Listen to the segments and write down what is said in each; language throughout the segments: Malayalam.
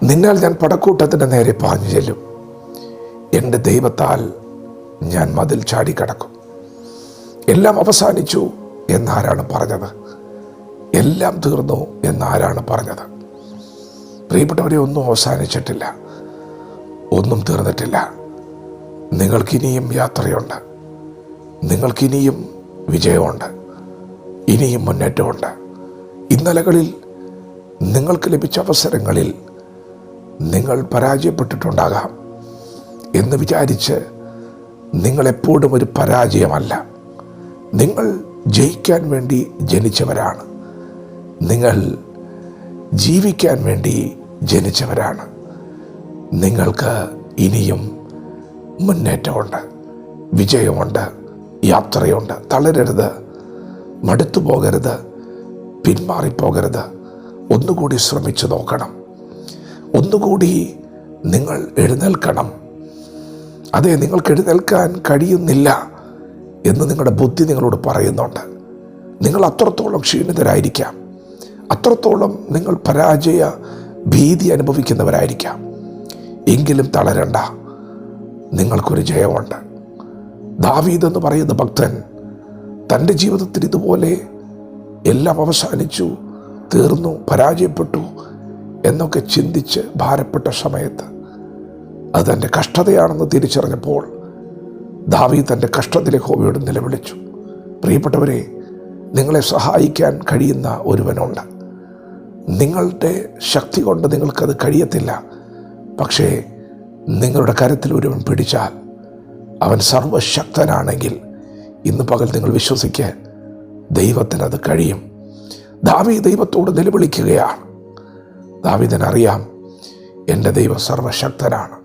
നിന്നാൽ ഞാൻ പടക്കൂട്ടത്തിൻ്റെ നേരെ പാഞ്ഞു ചെല്ലും. എൻ്റെ ദൈവത്താൽ ഞാൻ മതിൽ ചാടിക്കടക്കും. എല്ലാം അവസാനിച്ചു എന്നാരാണ് പറഞ്ഞത്? എല്ലാം തീർന്നു എന്നാരാണ് പറഞ്ഞത്? പ്രിയപ്പെട്ടവരെ, ഒന്നും അവസാനിച്ചിട്ടില്ല, ഒന്നും തീർന്നിട്ടില്ല. നിങ്ങൾക്കിനിയും യാത്രയുണ്ട്, നിങ്ങൾക്കിനിയും വിജയമുണ്ട്, ഇനിയും മുന്നേറ്റമുണ്ട്. ഇന്നലകളിൽ നിങ്ങൾക്ക് ലഭിച്ച അവസരങ്ങളിൽ നിങ്ങൾ പരാജയപ്പെട്ടിട്ടുണ്ടാകാം എന്ന് വിചാരിച്ച് നിങ്ങളെപ്പോഴും ഒരു പരാജയമല്ല. നിങ്ങൾ ജയിക്കാൻ വേണ്ടി ജനിച്ചവരാണ്. നിങ്ങൾ ജീവിക്കാൻ വേണ്ടി ജനിച്ചവരാണ്. നിങ്ങൾക്ക് ഇനിയും മുന്നേറ്റമുണ്ട്, വിജയമുണ്ട്, യാത്രയുണ്ട്. തളരരുത്, മടുത്തു പോകരുത്, പിന്മാറിപ്പോകരുത്. ഒന്നുകൂടി ശ്രമിച്ചു നോക്കണം, ഒന്നുകൂടി നിങ്ങൾ എഴുന്നേൽക്കണം. അതെ, നിങ്ങൾക്ക് എഴുന്നേൽക്കാൻ കഴിയുന്നില്ല എന്ന് നിങ്ങളുടെ ബുദ്ധി നിങ്ങളോട് പറയുന്നുണ്ട്. നിങ്ങൾ അത്രത്തോളം ക്ഷീണിതരായിരിക്കാം, അത്രത്തോളം നിങ്ങൾ പരാജയ ഭീതി അനുഭവിക്കുന്നവരായിരിക്കാം. എങ്കിലും തളരണ്ട, നിങ്ങൾക്കൊരു ജയമുണ്ട്. ദാവീദ് എന്ന് പറയുന്ന ഭക്തൻ തൻ്റെ ജീവിതത്തിൽ ഇതുപോലെ എല്ലാം അവസാനിച്ചു, തീർന്നു, പരാജയപ്പെട്ടു എന്നൊക്കെ ചിന്തിച്ച് ഭാരപ്പെട്ട സമയത്ത് അത് തൻ്റെ കഷ്ടതയാണെന്ന് തിരിച്ചറിഞ്ഞപ്പോൾ ദാവീദ് തൻ്റെ കഷ്ടത്തിലെ യഹോവയോട് നിലവിളിച്ചു. പ്രിയപ്പെട്ടവരെ, നിങ്ങളെ സഹായിക്കാൻ കഴിയുന്ന ഒരുവനുണ്ട്. നിങ്ങളുടെ ശക്തി കൊണ്ട് നിങ്ങൾക്കത് കഴിയത്തില്ല. പക്ഷേ നിങ്ങളുടെ കരത്തിൽ ഒരുവൻ പിടിച്ചാൽ അവൻ സർവശക്തനാണെങ്കിൽ ഇന്ന് പകൽ നിങ്ങൾ വിശ്വസിക്കുക, ദൈവത്തിനത് കഴിയും. ദാവീദ് ദൈവത്തോട് നിലവിളിക്കുകയാണ്. ദാവീദിനറിയാം, എൻ്റെ ദൈവം സർവശക്തനാണ്.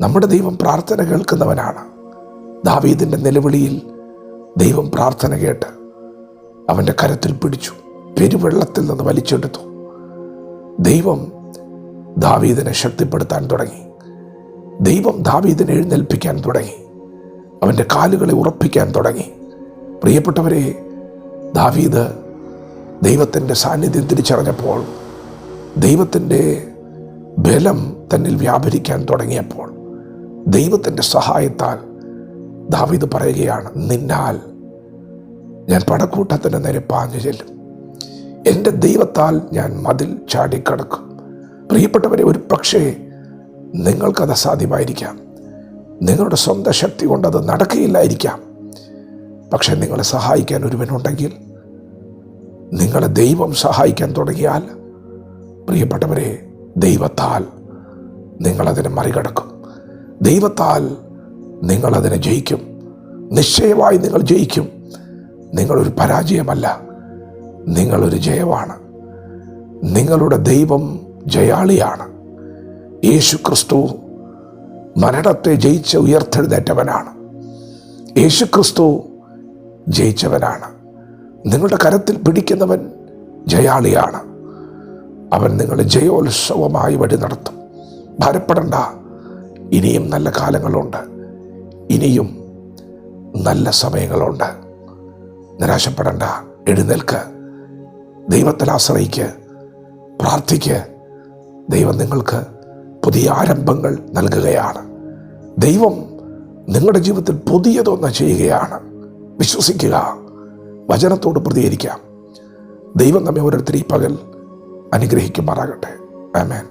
നമ്മുടെ ദൈവം പ്രാർത്ഥന കേൾക്കുന്നവനാണ്. ദാവീദിൻ്റെ നിലവിളിയിൽ ദൈവം പ്രാർത്ഥന കേട്ട് അവൻ്റെ കരത്തിൽ പിടിച്ചു, പെരുവെള്ളത്തിൽ നിന്ന് വലിച്ചെടുത്തു. ദൈവം ദാവീദിനെ ശക്തിപ്പെടുത്താൻ തുടങ്ങി. ദൈവം ദാവീദിനെ എഴുന്നേൽപ്പിക്കാൻ തുടങ്ങി, അവൻ്റെ കാലുകളെ ഉറപ്പിക്കാൻ തുടങ്ങി. പ്രിയപ്പെട്ടവരെ, ദാവീദ് ദൈവത്തിൻ്റെ സാന്നിധ്യം തിരിച്ചറിഞ്ഞപ്പോൾ, ദൈവത്തിൻ്റെ ബലം തന്നിൽ വ്യാപരിക്കാൻ തുടങ്ങിയപ്പോൾ, ദൈവത്തിൻ്റെ സഹായത്താൽ ദാവീദ് പറയുകയാണ്, നിന്നാൽ ഞാൻ പടക്കൂട്ടത്തിൻ്റെ നേരെ പാഞ്ഞു ചെല്ലും, എൻ്റെ ദൈവത്താൽ ഞാൻ മതിൽ ചാടിക്കടക്കും. പ്രിയപ്പെട്ടവരെ, ഒരു പക്ഷേ നിങ്ങൾക്കത് അസാധ്യമായിരിക്കാം, നിങ്ങളുടെ സ്വന്തം ശക്തി കൊണ്ടത് നടക്കുകയില്ലായിരിക്കാം. പക്ഷെ നിങ്ങളെ സഹായിക്കാൻ ഒരുവനുണ്ടെങ്കിൽ, നിങ്ങളെ ദൈവം സഹായിക്കാൻ തുടങ്ങിയാൽ, പ്രിയപ്പെട്ടവരെ, ദൈവത്താൽ നിങ്ങളതിനെ മറികടക്കും. ദൈവത്താൽ നിങ്ങളതിനെ ജയിക്കും. നിശ്ചയമായി നിങ്ങൾ ജയിക്കും. നിങ്ങളൊരു പരാജയമല്ല, നിങ്ങളൊരു ജയമാണ്. നിങ്ങളുടെ ദൈവം ജയാളിയാണ്. യേശു ക്രിസ്തു മരണത്തെ ജയിച്ച് ഉയർത്തെഴുന്നേറ്റവനാണ്. യേശു ക്രിസ്തു ജയിച്ചവനാണ്. നിങ്ങളുടെ കരത്തിൽ പിടിക്കുന്നവൻ ജയാളിയാണ്. അവൻ നിങ്ങളെ ജയോത്സവമായി വഴി നടത്തും. ഭാരപ്പെടണ്ട, ഇനിയും നല്ല കാലങ്ങളുണ്ട്, ഇനിയും നല്ല സമയങ്ങളുണ്ട്. നിരാശപ്പെടണ്ട, എഴുന്നേൽക്ക്, ദൈവത്തിൽ ആശ്രയിക്ക്, പ്രാർത്ഥിക്ക്. ദൈവം നിങ്ങൾക്ക് പുതിയ ആരംഭങ്ങൾ നൽകുകയാണ്. ദൈവം നിങ്ങളുടെ ജീവിതത്തിൽ പുതിയതൊന്ന് ചെയ്യുകയാണ്. വിശ്വസിക്കുക, വചനത്തോട് പ്രതികരിക്കാം. ദൈവം നമ്മെ ഓരോരുത്തരും ഈ പകൽ അനുഗ്രഹിക്കുമാറാകട്ടെ. ആമേൻ.